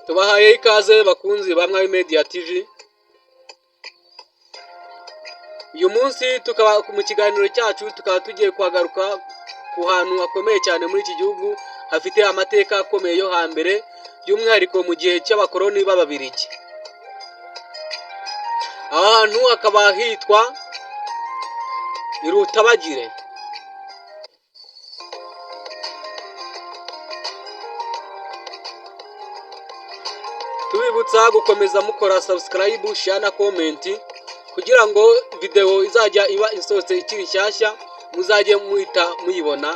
Tubahaye ikaze bakunzi ba Mwami Media TV. Uyu munsi tukaba mu kiganiro cyacu tukaba tugiye kuhagaruka ku hantu hakomeye cyane muri iki gihugu hafite amateka akomeye yo hambere, by'umwihariko mu gihe cy'abakoloni b'Ababiligi. Aha hantu hakaba hitwa i Rutabagire. Tubibutsa gukomeza mukora subscribe, share na comment kugira ngo video izajya iba isohotse ikiri nshyashya muzajye muhita muyibona.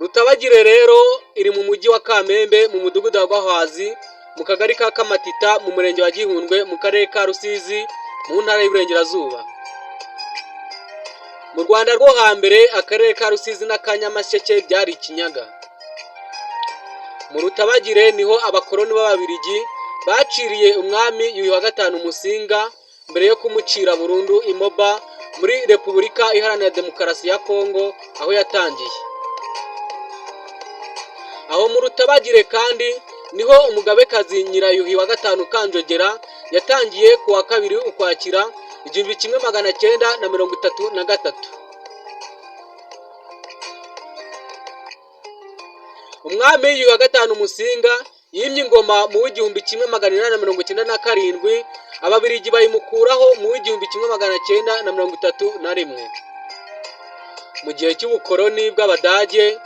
Rutabagire rero iri mu mujyi wa Kamembe mu mudugudu wa Gahwazi mu kagari ka Kamatita mu murenge wa Gihundwe mu karere ka Rusizi mu ntara y'Iburengerazuba. Mu Rwanda rwo hambere akarere ka Rusizi na Kanyamasheke byari ikinyaga. Mu Rutabagire niho abakoloni b'Ababiligi baciriye umwami Yuhi wa gatanu Musinga mbere yo kumucira burundu imoba muri Repubulika Iharanira Demokarasi ya Kongo aho yatangiye. Aho mu Rutabagire kandi niho umugabekazi Nyirayuhi wa gatanu Kanjogera yatangiye ku wa 2 Ukwakira 1933. Umwami Yuhi wa gatanu Musinga yimye ingoma mu 1897, Ababiligi bayimukuraho mu 1931. Mu gihe cy'ubukoloni bw'Abadage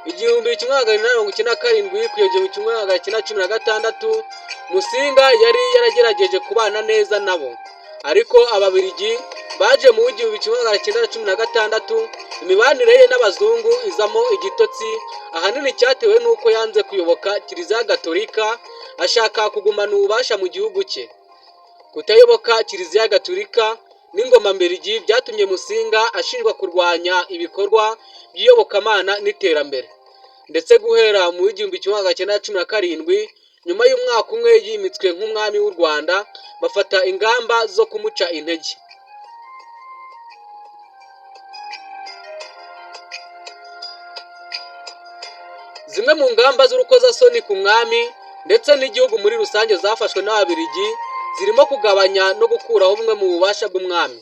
1897 kugeza 1916, Musinga yari yaragerageje kubana neza nabo, ariko Ababiligi baje mu 1916 imibanire ye n'abazungu izamo igitotsi, ahanini cyatewe nuko yanze kuyoboka Kiliziya Gatolika, ashaka kugumana ububasha mu gihugu cye. Kutayoboka Kiliziya Gatolika n'ingoma mbirigi byatumye Musinga ashinjwa kurwanya ibikorwa by'iyobokamana n'iterambere, ndetse guhera mu 1917 nyuma y'umwaka umwe yimitswe nk'umwami w'u Rwanda bafata ingamba zo kumuca intege. Zimwe mu ngamba z'urukozasoni ku mwami ndetse n'igihugu muri rusange zafashwe n'Ababiligi zirimo kugabanya no gukuraho bumwe mu bubasha bw'umwami,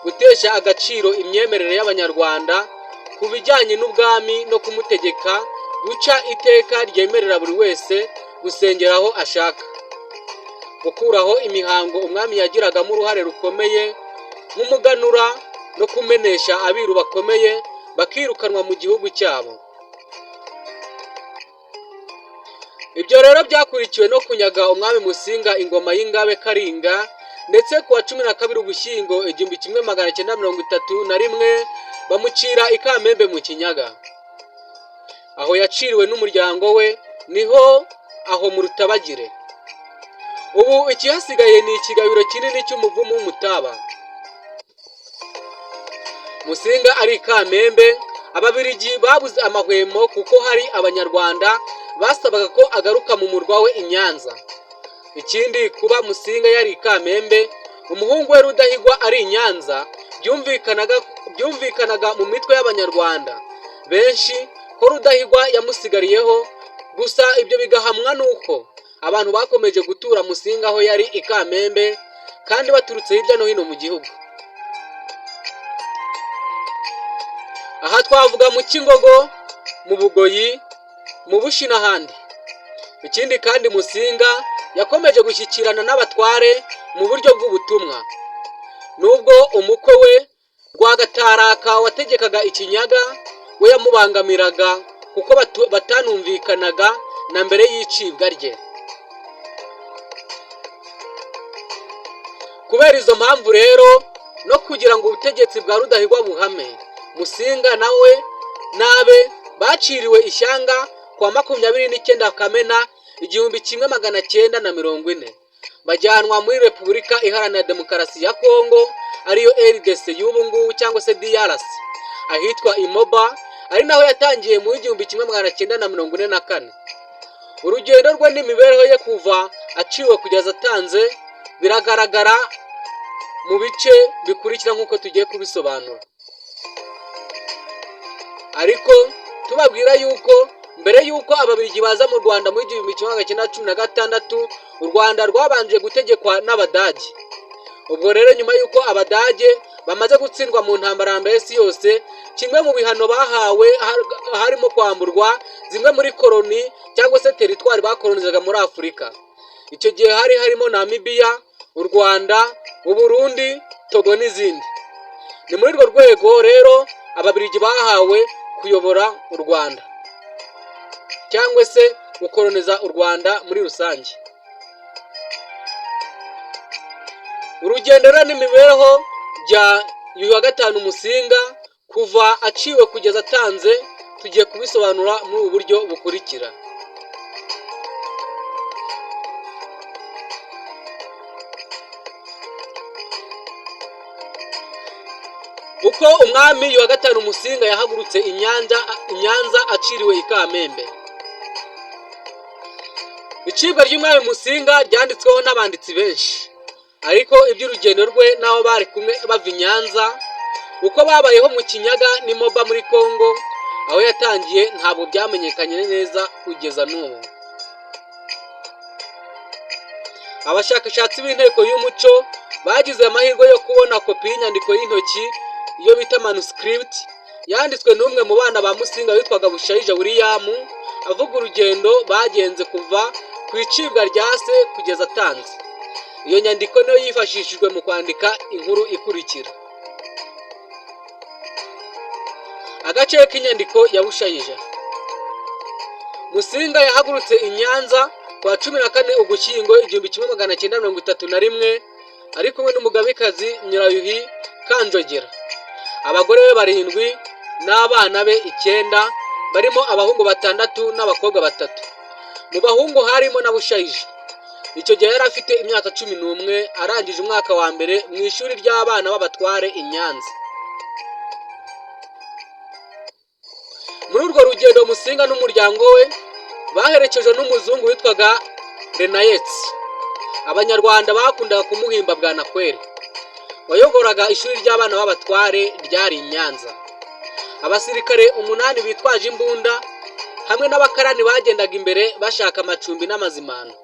gutesha agaciro imyemerere y'Abanyarwanda ku bijyanye n'ubwami no kumutegeka guca iteka ryemerera buri wese gusengera aho ashaka, gukuraho imihango umwami yagiragamo uruhare rukomeye nk'umuganura no kumenesha abiru bakomeye bakirukanwa mu gihugu cyabo. Ibyo rero byakurikiwe no kunyaga umwami Musinga ingoma y'Ingabe Karinga, ndetse ku wa 12 Ugushyingo 1931 bamucira i Kamembe mu Kinyaga. Aho yaciriwe n'umuryango we niho aho mu Rutabagire. Ubu ikihasigaye ni ikigabiro kinini cy'umuvumu w'Umutaba. Musinga ari i Kamembe, Ababiligi babuze amahwemo kuko hari Abanyarwanda basabaga ko agaruka mu murwa we i Nyanza. Ikindi, kuba Musinga yari i Kamembe, umuhungu we Rudahigwa ari i Nyanza, byumvikanaga mu mitwe y'Abanyarwanda benshi ko Rudahigwa yamusigariyeho. Gusa ibyo bigahamwa nuko abantu bakomeje gutura Musinga aho yari i Kamembe kandi baturutse hirya no hino mu gihugu. Aha twavuga mu Kingogo, mu Bugoyi, mu Bushi n'ahandi. Ikindi kandi, Musinga yakomeje gushyikirana n'abatware mu buryo bw'ubutumwa. Nubwo umukwe we Rwagataraka wategekaga Ikinyaga we yamubangamiraga kuko batanumvikanaga na mbere y'icibwa rye. Kubera izo mpamvu rero no kugira ngo ubutegetsi bwa Rudahigwa buhame, Musinga nawe nabe baciriwe ishyanga kwa 29 Kamena 1940, bajyanwa muri Repubulika Iharanira Demokarasi ya Kongo ariyo RDC y'ubu ngubu cyangwa se DRC, ahitwa Imoba, ari naho yatangiye mu 1944. Urugendo rwe n'imibereho ye kuva aciwe kugeza atanze biragaragara mu bice bikurikira nk'uko tugiye kubisobanura. ariko tubabwira yuko mbere yuko ababiligi baza mu Rwanda mu 1916 u Rwanda rwabanje gutegekwa n'Abadage. Ubwo rero nyuma yuko Abadage bamaze gutsindwa mu ntambara ya mbere y'isi yose, kimwe mu bihano bahawe harimo kwamburwa zimwe muri koloni cyangwa se teritwari bakolonizaga muri Afurika. Icyo gihe harimo Namibia, u Rwanda, u Burundi, Togo n'izindi. Ni muri urwo rwego rero ababiligi bahawe kuyobora u Rwanda cyangwa se gukoloniza u Rwanda muri rusange. Urugendo n'imibereho bya Yuhi wa gatanu Musinga kuva aciwe kugeza atanze tugiye kubisobanura muri ubu buryo bukurikira. Uko umwami Yuhi wa gatanu Musinga yahagurutse i Nyanza aciriwe i Kamembe. Icibwa ry'umwami Musinga ryanditsweho n'abanditsi benshi, ariko iby'urugendo rwe n'abo bari kumwe bava i Nyanza, uko babayeho mu Kinyaga n'Imoba muri Kongo, aho yatangiye ntabwo byamenyekanye neza kugeza n'ubu. Abashakashatsi b'inteko y'umuco bagize amahirwe yo kubona kopi y'inyandiko y'intoki iyo bita manuscript yanditswe n'umwe mu bana ba Musinga witwaga Bushayija William, avuga urugendo bagenze kuva ku icibwa rya se kugeza atanze. Iyo nyandiko niyo yifashishijwe mu kwandika inkuru ikurikira. Agace k'inyandiko ya Bushayija. Musinga yahagurutse i Nyanza kwa 14 Ugushyingo 1931 ari kumwe n'umugabekazi Nyirayuhi Kanjogera, abagore be 7 n'abana be 9, barimo abahungu 6 n'abakobwa 3. Mu bahungu harimo na Bushayija. Icyo gihe yari afite imyaka 11 arangije umwaka wa mbere mu ishuri ry'abana b'abatware i Nyanza. Muri urwo rugendo Musinga n'umuryango we baherekejwe n'umuzungu witwaga Renayetsi. Abanyarwanda bakundaga kumuhimba Bwanakweli, wayoboraga ishuri ry'abana b'abatware ryari i Nyanza. Abasirikare 8 bitwaje imbunda hamwe n'abakarani bagendaga imbere bashaka amacumbi n'amazimano.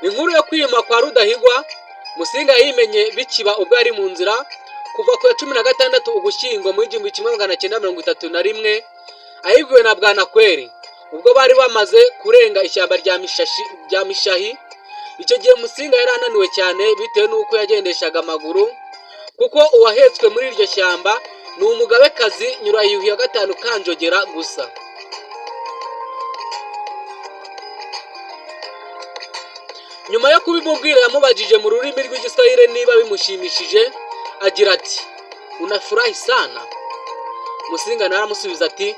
Inkuru yo kwima kwa Rudahigwa Musinga yimenye bikiba ubwo ari mu nzira kuva ku 16 Ugushyingo mu 1931 ayibwiwe na Bwanakweli ubwo bari bamaze kurenga ishyamba rya Mishahi. Icyo gihe Musinga yari ananiwe cyane bitewe n'uko yagendeshaga amaguru, kuko uwahetswe muri iryo shyamba ni umugabekazi Nyirayuhi wa gatanu Kanjogera gusa. Nyuma yo kubimubwira yamubajije mu rurimi rw'Igiswahili niba bimushimishije, agira ati unafurahi sana. Musinga naramusubiza ati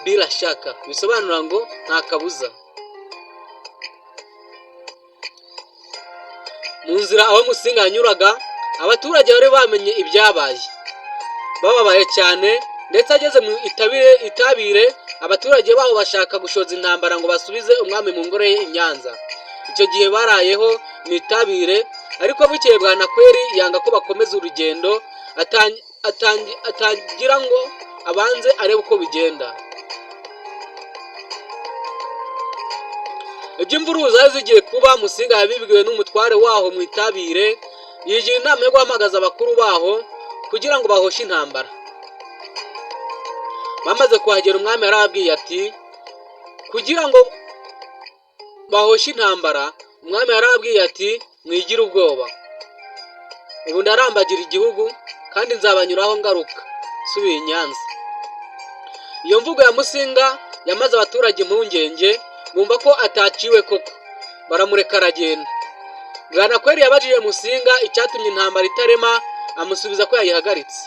bila shaka, bisobanura ngo nta kabuza. Mu nzira aho Musinga yanyuraga abaturage bari bamenye ibyabaye, bababaye cyane, ndetse ageze mu Itabire abaturage baho bashaka gushoza intambara ngo basubize umwami mu ngoro ye i Nyanza. Icyo gihe barayeho mu Itabire, ariko bukeye Bwanakweli yanga ko bakomeza urugendo, atangira ngo abanze arebe uko bigenda. Iby'imvuruza zigiye kuba Musinga yabibwiwe n'umutware waho mu Itabire, yigira inama yo guhamagaza abakuru baho kugira ngo bahoshe intambara. Bamaze kuhagera umwami yarababwiye ati kugira ngo bahoshe intambara, umwami yarababwiye ati mwigira ubwoba, ubu ndarambagira igihugu kandi nzabanyuraho ngaruka subiye i Nyanza. Iyo mvugo ya Musinga yamaze abaturage impungenge, bumva ko ataciwe koko, baramureka aragenda. Bwanakweli yabajije Musinga icyatumye intambara itarema, amusubiza ko yayihagaritse.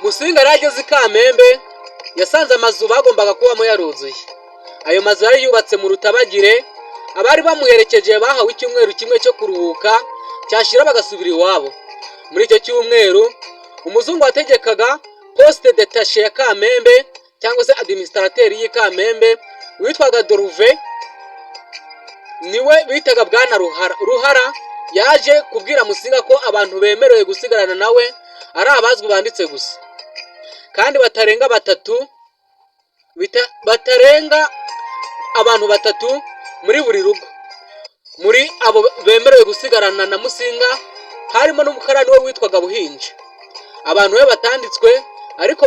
Musinga yarageze i Kamembe, yasanze amazu bagombaga kubamo yaruzuye. Ayo mazu yari yubatse mu Rutabagire. Abari bamuherekeje bahawe icyumweru kimwe cyo kuruhuka, cyashira bagasubira iwabo. Muri icyo cyumweru umuzungu wategekaga poste detache ya Kamembe cyangwa se administrateur y'i Kamembe witwaga Doruve niwe bitaga Bwana Ruhara yaje kubwira Musinga ko abantu bemerewe gusigarana nawe ari abazwi banditse gusa kandi batarenga abantu batatu muri buri rugo. Muri abo bemerewe gusigarana na Musinga harimo n'umukarani we witwaga Buhinja. Abantu be batanditswe ariko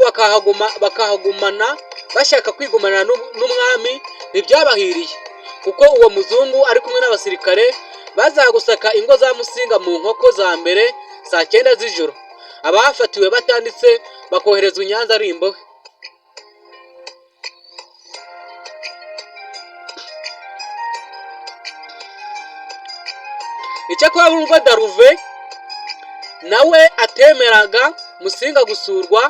bakahagumana bashaka kwigumana n'umwami ntibyabahiriye kuko uwo muzungu ari kumwe n'abasirikare bazagusaka ingo za Musinga mu nkoko za mbere saa 9 z'ijoro. Abafatiwe batanditse bakoherezwa i Nyanza ari imbohe. Icyakora ubwo Daruve nawe atemeraga Musinga gusurwa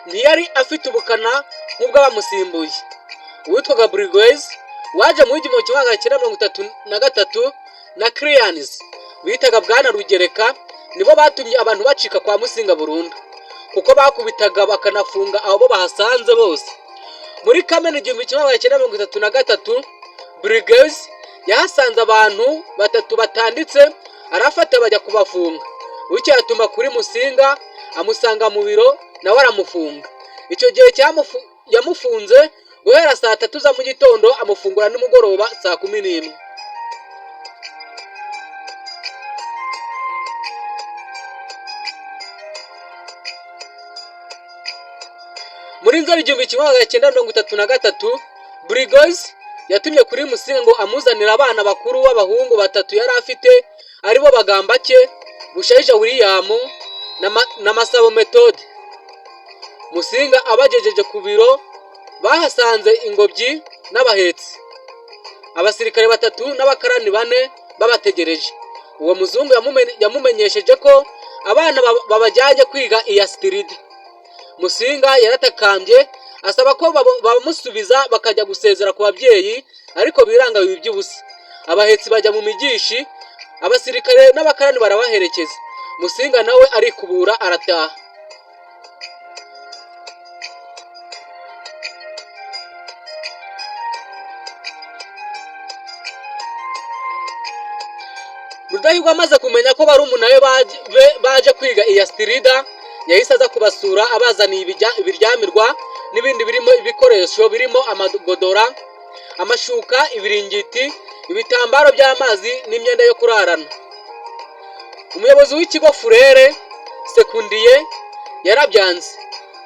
ntiyari afite ubukana nk'ubwo bamusimbuye. Uwitwaga Briggs waje mu 1933 na Cleans bitaga Bwana Rugereka nibo batumye abantu bacika kwa Musinga burundu kuko bakubitaga bakanafunga abo bahasanze bose. Muri Kamena 1933 Briggs yahasanze abantu batatu batanditse arafata bajya kubafunga. Bucyo atuma kuri Musinga amusanga mu biro nawe aramufunga. Icyo gihe yamufunze guhera saa 3 za mu gitondo amufungura nimugoroba saa 11. Muri Nzeri 1933 Briggs yatumye kuri Musinga ngo amuzanira abana bakuru b'abahungu batatu yari afite aribo Bagambake, Bushayija William na Masabo Methode. Musinga abagejeje ku biro bahasanze ingobyi n'abahetsi, abasirikare batatu n'abakarani 4 babategereje. Uwo muzungu yamumenyesheje ko abana babajyanye kwiga iyastiride. Musinga yaratakambye asaba ko bamusubiza bakajya gusezera ku babyeyi ariko biranga ibi by'ubusa. Abahetsi bajya mu migishi, abasirikare n'abakarani barabaherekeza. Musinga nawe arikubura arataha. Rudahigwa amaze kumenya ko barumuna be baje kwiga iyastirida yahise aza kubasura abazaniye ibiryamirwa n'ibindi birimo ibikoresho birimo amagodora, amashuka, ibiringiti, ibitambaro by'amazi n'imyenda yo kurarana. Umuyobozi w'ikigo Furere Sekundiye yarabyanze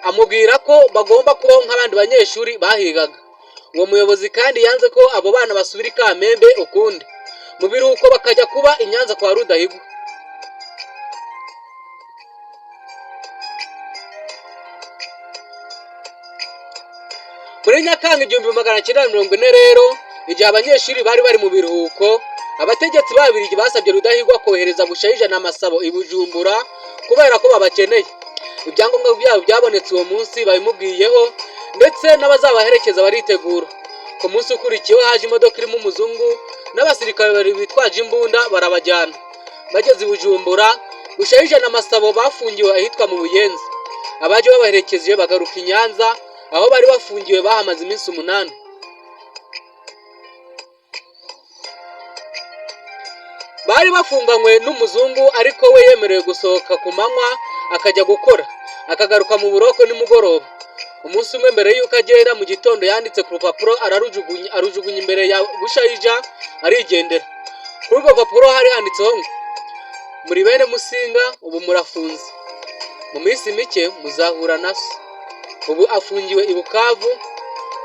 amubwira ko bagomba kubaho nk'abandi banyeshuri bahigaga. Uwo muyobozi kandi yanze ko abo bana basubira i Kamembe ukundi mu biruhuko bakajya kuba i Nyanza kwa Rudahigwa. Muri Nyakanga 1940 rero igihe abanyeshuri bari mu biruhuko, abategetsi babirigi basabye Rudahigwa kohereza Bushayija na Masabo i Bujumbura kubera ko babakeneye. Ibyangombwa byabo byabonetse uwo munsi babimubwiyeho ndetse n'abazabaherekeza baritegura. Ku munsi ukurikiyeho haje imodoka irimo umuzungu n'abasirikare bari bitwaje imbunda barabajyana. Bageze i Bujumbura, Bushayija na Masabo bafungiwe ahitwa mu Buyenzi. Abaje babaherekeje bagaruka i Nyanza aho bari bafungiwe bahamaze iminsi 8. Bari bafunganywe n'umuzungu ariko we yemerewe gusohoka ku manywa akajya gukora akagaruka mu buroko nimugoroba. Umunsi umwe mbere yuko agenda mu gitondo yanditse ku rupapuro arujugunya imbere ya Bushayija arigendera. Kuri urwo rupapuro hari handitseho ngo muri bene Musinga ubu murafunze, mu minsi mike muzahura na so. Ubu afungiwe i Bukavu,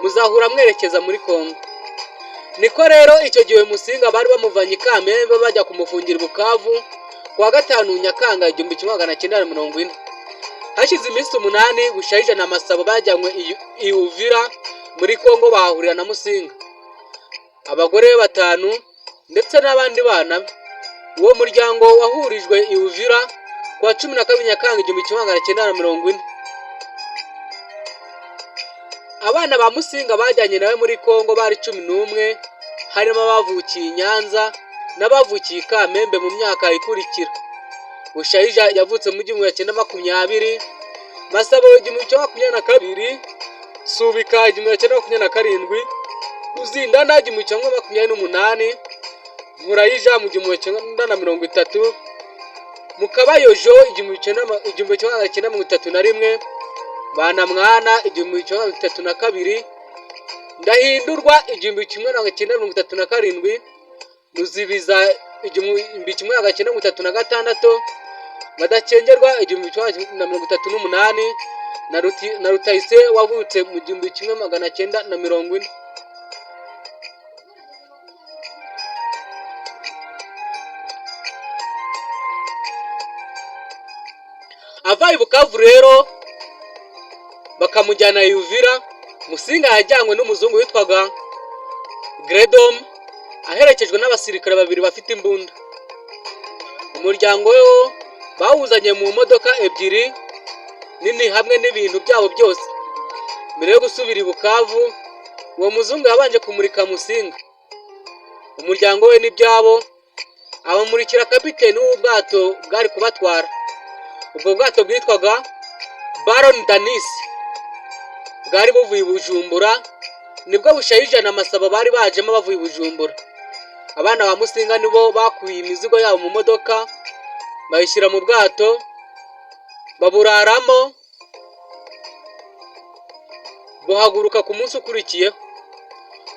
muzahura mwerekeza muri Kongo. Niko rero icyo gihe Musinga bari bamuvanye i Kamembe bajya kumufungira i Bukavu kuwa 5 Nyakanga 1940. Hashize iminsi 8 Bushayija na Masabo bajyanywe i Uvira muri Kongo bahurira na Musinga. Abagore 5 ndetse n'abandi bana be. Uwo muryango wahurijwe i Uvira kuwa 12 Nyakanga 1940. Abana ba Musinga bajyanye nawe muri Kongo bari 11, harimo abavukiye i Nyanza n'abavukiye i Kamembe mu myaka ikurikira. Bushayija yavutse mu 1920, Masabo 1922, Subika 1927, Ruzindana 1928, Nkurayija mu 1930, Mukabayojo 1931, Banamwana 1932, Ndahindurwa 1937, Ruzibiza 1936, Badacengerwa 1938, na Rutayise wavutse mu 1940. Ava i Bukavu rero bakamujyana Uvira. Musinga yajyanywe n'umuzungu witwaga Gredom, aherekejwe n'abasirikare babiri bafite imbunda. Umuryango we bawuzanye mu modoka ebyiri nini hamwe n'ibintu byabo byose. Mbere yo gusubira i Bukavu, uwo muzungu yabanje kumurika Musinga, umuryango we n'ibyabo, abamurikira kapiteni w'ubwato bwari kubatwara. Ubwo bwato bwitwaga Baron Danis, bwari buvuye i Bujumbura. Nibwo bushayijana amasaba bari bajemo bavuye i Bujumbura. Abana ba Musinga nibo bakuye imizigo yabo mu modoka, bayishyira mu bwato, baburaramo, buhaguruka ku munsi ukurikiyeho.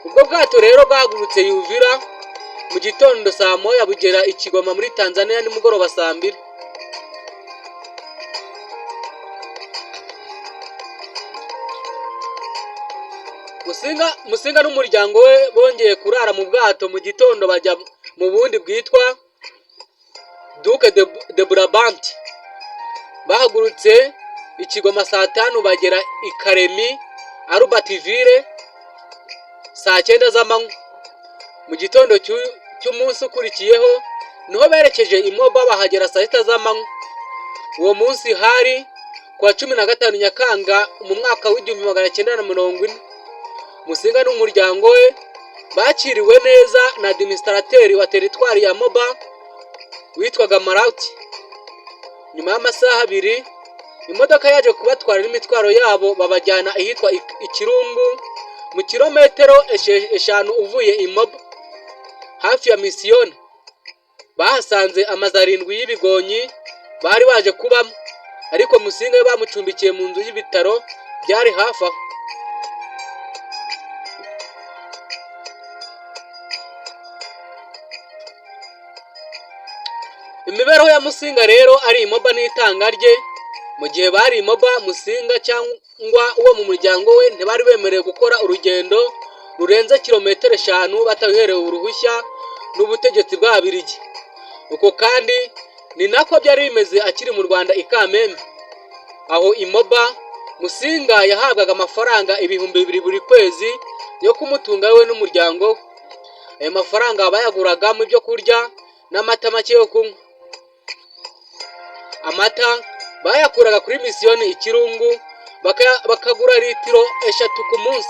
Ubwo bwato rero bwahagurutse Uvira mu gitondo saa moya, bugera i Kigoma muri Tanzania nimugoroba saa 2. Musinga n'umuryango we bongeye kurara mu bwato. Mu gitondo bajya mu bundi bwitwa Duke de Brabant. Bahagurutse i Kigoma saa 5, bagera i Karemi Albertville saa 9 z'amanywa. Mu gitondo cy'umunsi ukurikiyeho niho berekeje i Moba, bahagera saa 6 z'amanywa. Uwo munsi hari kwa 15 Nyakanga mu mwaka w'1940. Musinga n'umuryango we bakiriwe neza na administrateur wa teritwari ya Moba witwaga Marauti. Nyuma y'amasaha 2, imodoka yaje kubatwara n'imitwaro yabo, babajyana ahitwa Ikirungu mu kilometero 5 uvuye i Moba hafi ya Misiyoni. Bahasanze amazu 7 y'ibigonyi bari baje kubamo, ariko Musinga bamucumbikiye mu nzu y'ibitaro byari hafi aho. Imibereho ya Musinga rero ari i Moba n'itanga rye. Mu gihe bari i Moba, Musinga cyangwa uwo mu muryango we ntibari bemerewe gukora urugendo rurenze kilometero 5 batabiherewe uruhushya n'ubutegetsi bw'Ababiligi. Uko kandi ni nako byari bimeze akiri mu Rwanda i Kamembe. Aho i Moba, Musinga yahabwaga amafaranga 2,000 buri kwezi yo kumutunga we n'umuryango we. Ayo mafaranga bayaguraga mu byo kurya n'amata make yo kunywa. Amata bayakuraga kuri Misiyoni Ikirungu, bakagura litiro 3 ku munsi.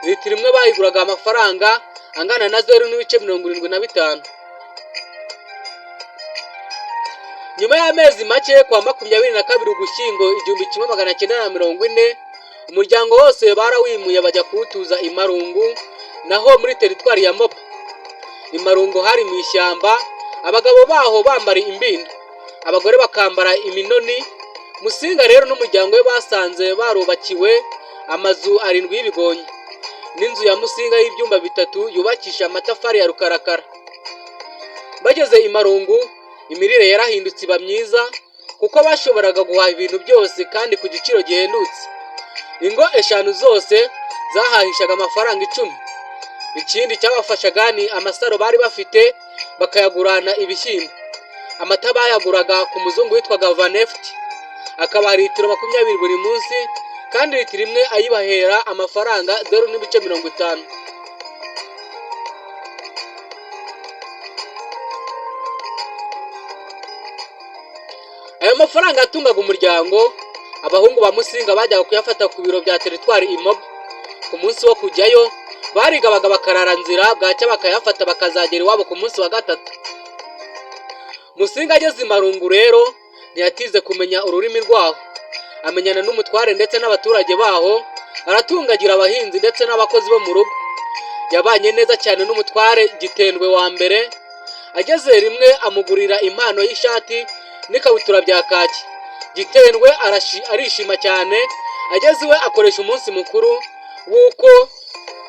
Litiro imwe bayiguraga amafaranga angana na 0.75. Nyuma y'amezi make kwa 22 Ugushyingo 1940, umuryango wose barawimuye bajya kuwutuza i Marungu, naho muri teritwari ya Moba. I Marungu hari mu ishyamba, abagabo baho bambara imbinda, abagore bakambara iminoni. Musinga rero n'umuryango we basanze barubakiwe amazu 7 y'ibigonyi n'inzu ya Musinga y'ibyumba 3 yubakisha amatafari ya rukarakara. Bageze i Marungu, imirire yarahindutse iba myiza, kuko bashoboraga guhaha ibintu byose kandi ku giciro gihendutse. Ingo 5 zose zahahishaga amafaranga 10. Ikindi cyabafashaga ni amasaro bari bafite, bakayagurana ibishyimbo. Amata bayaguraga ku muzungu witwaga Vaneft, akaba litiro 20 buri munsi, kandi litiro imwe ayibahera amafaranga 0.50. Ayo mafaranga yatungaga umuryango. Abahungu ba Musinga bajyaga kuyafata ku biro bya teritwari i Moba. Ku munsi wo kujyayo barigabaga bakarara nzira, bwacya bakayafata bakazagera iwabo ku munsi wa 3. Musinga ageze i Marungu rero ntiyatize kumenya ururimi rwaho, amenyana n'umutware ndetse n'abaturage baho, aratungagira abahinzi ndetse n'abakozi bo mu rugo. yabanye neza cyane n'umutware Gitendwe wa mbere, ageze rimwe amugurira impano y'ishati n'ikabutura bya kaki. Gitendwe arishima cyane, ageze iwe akoresha umunsi mukuru w'uko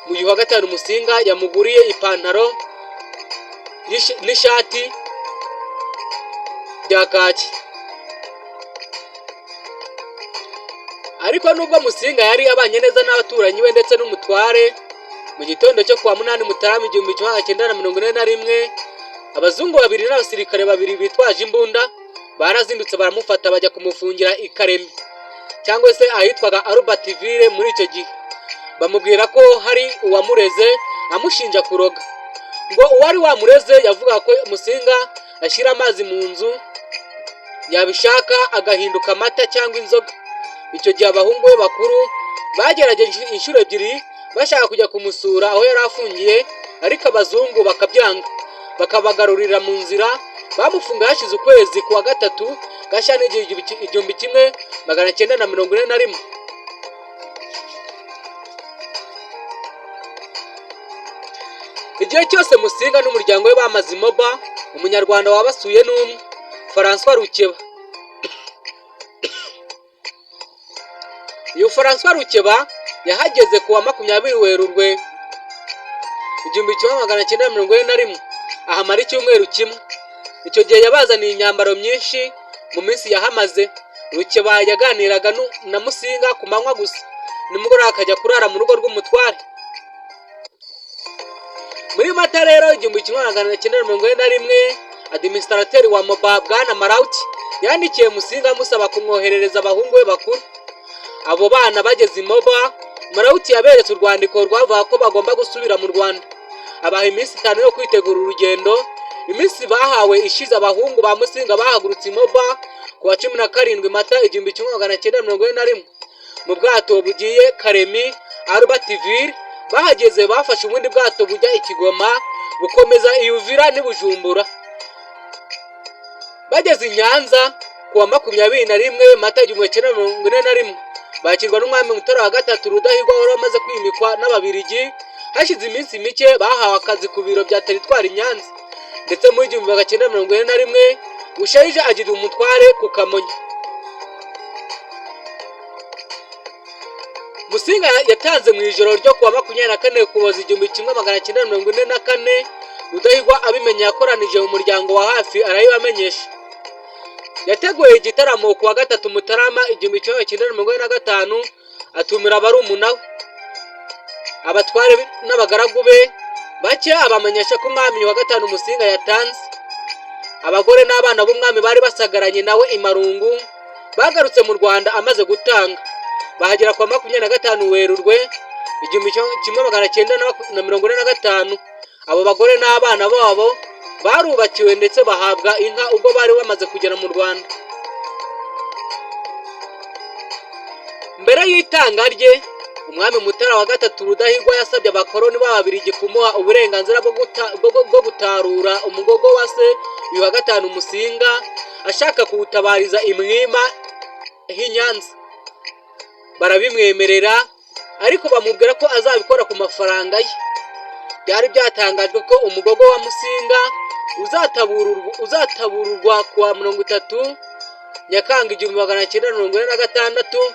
mu gihe wa gatanu Musinga yamuguriye ipantaro n'ishati bya kaki. Ariko nubwo Musinga yari abanye neza n'abaturanyi be ndetse n'umutware, mu gitondo cyo kuwa 8 Mutarama 1941 abazungu babiri n'abasirikare babiri bitwaje imbunda barazindutse baramufata bajya kumufungira i Karemi cyangwa se ahitwaga Albertville. Muri icyo gihe bamubwira ko hari uwamureze amushinja kuroga, ngo uwari wamureze yavuga ko Musinga ashyira amazi mu nzu yabishaka agahinduka amata cyangwa inzoga. Icyo gihe abahungu be bakuru bagerageje inshuro ebyiri bashaka kujya kumusura aho yari afungiye, ariko abazungu bakabyanga bakabagarurira mu nzira. Bamufunga hashize ukwezi kuwa gatatu Gashyantare 1941. Igihe cyose Musinga n'umuryango we bamaze i Moba, umunyarwanda wabasuye n'umwe, François Rukeba. Uyu François Rukeba yahageze kuwa 20 Werurwe 1941, ahamara icyumweru kimwe. Icyo gihe yabazaniye imyambaro myinshi mu minsi yahamaze. Rukeba yaganiraga na Musinga ku manywa gusa, nimugoroba akajya kurara mu rugo rw'umutware. Muri Mata rero 1941, administrateur wa Moba Bwana Marauti yandikiye Musinga amusaba kumwoherereza abahungu be bakuru. Abo bana bageze i Moba, Marauti yaberetse urwandiko rwavuga ko bagomba gusubira mu Rwanda. Abaha iminsi 5 yo kwitegura urugendo. Iminsi bahawe ishize abahungu ba Musinga bahagurutse i Moba kuwa 17 Mata 1941 mu bwato bugiye Karemi Albertville. Bahageze bafashe ubundi bwato bujya i Kigoma bukomeza i Uvira n'i Bujumbura. Bageze i Nyanza kuwa 21 Mata 1941 bakirwa n'umwami Mutara wa gatatu Rudahigwa wari amaze kwimikwa n'Ababiligi. Hashize iminsi mike bahawe akazi ku biro bya teritwari Nyanza, ndetse muri 1941 Bushayija agira umutware ku Kamonyi. Musinga yatanze mu ijoro ryo kuwa 24 Ukuboza 1944, Rudahigwa abimenye yakoranije umuryango wa hafi arayibamenyesha. Yateguye igitaramo kuwa 3 Mutarama 1945, atumira barumuna we, abatware n'abagaragu be bake, abamenyesha ko umwami wa gatanu Musinga yatanze. Abagore n'abana b'umwami bari basagaranye nawe i Marungu bagarutse mu Rwanda amaze gutanga. Bahagera kwa 25 Werurwe 1945. Abo bagore n'abana babo barubakiwe ndetse bahabwa inka ubwo bari bamaze kugera mu Rwanda. Mbere y'itanga rye, umwami Mutara wa gatatu Rudahigwa yasabye abakoroni b'Ababiligi kumuha uburenganzira bwo gutarura umugogo wa se uyu wa gatanu Musinga, ashaka kuwutabariza imwima h'i Nyanza. Barabimwemerera, ariko bamubwira ko azabikora ku mafaranga ye. Byari byatangajwe ko umugogo wa Musinga uzatabururwa kuwa 30 Nyakanga 1946,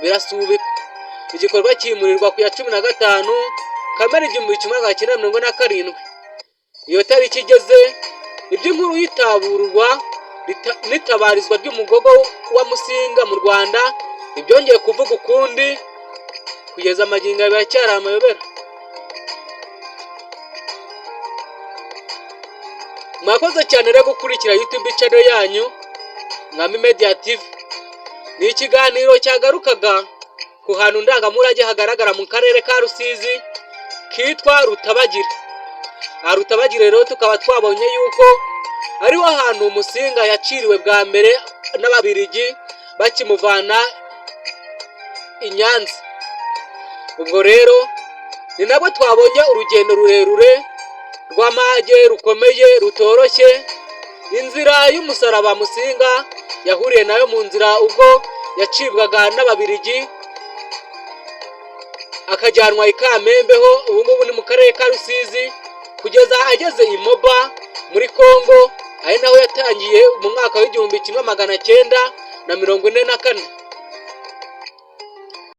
birasubikwa. Igikorwa kimurirwa ku ya 15 Kamena 1947. Iyo tariki igeze, iby'inkuru y'itabururwa n'itabarizwa ry'umugogo wa Musinga mu Rwanda ibyongeye kuvuga ukundi, kugeza amagingo biracyari amayobera. Mwakoze cyane rero gukurikira YouTube channel yanyu Mwami Media TV. Ni ikiganiro cyagarukaga ku hantu ndangamurage hagaragara mu karere ka Rusizi kitwa Rutabagire. Rutabagire rero tukaba twabonye yuko ariho hantu Musinga yaciriwe bwa mbere n'Ababiligi bakimuvana i Nyanza. Ubwo rero ni nabwo twabonye urugendo rurerure rw'amage rukomeye rutoroshye, inzira y'umusaraba Musinga yahuriye nayo mu nzira ubwo yacibwaga n'Ababiligi. akajyanwa i Kamembe ho ubu ngubu ni mu karere ka Rusizi, kugeza ageze i Moba muri Kongo, ari naho yatangiye mu mwaka w'1944.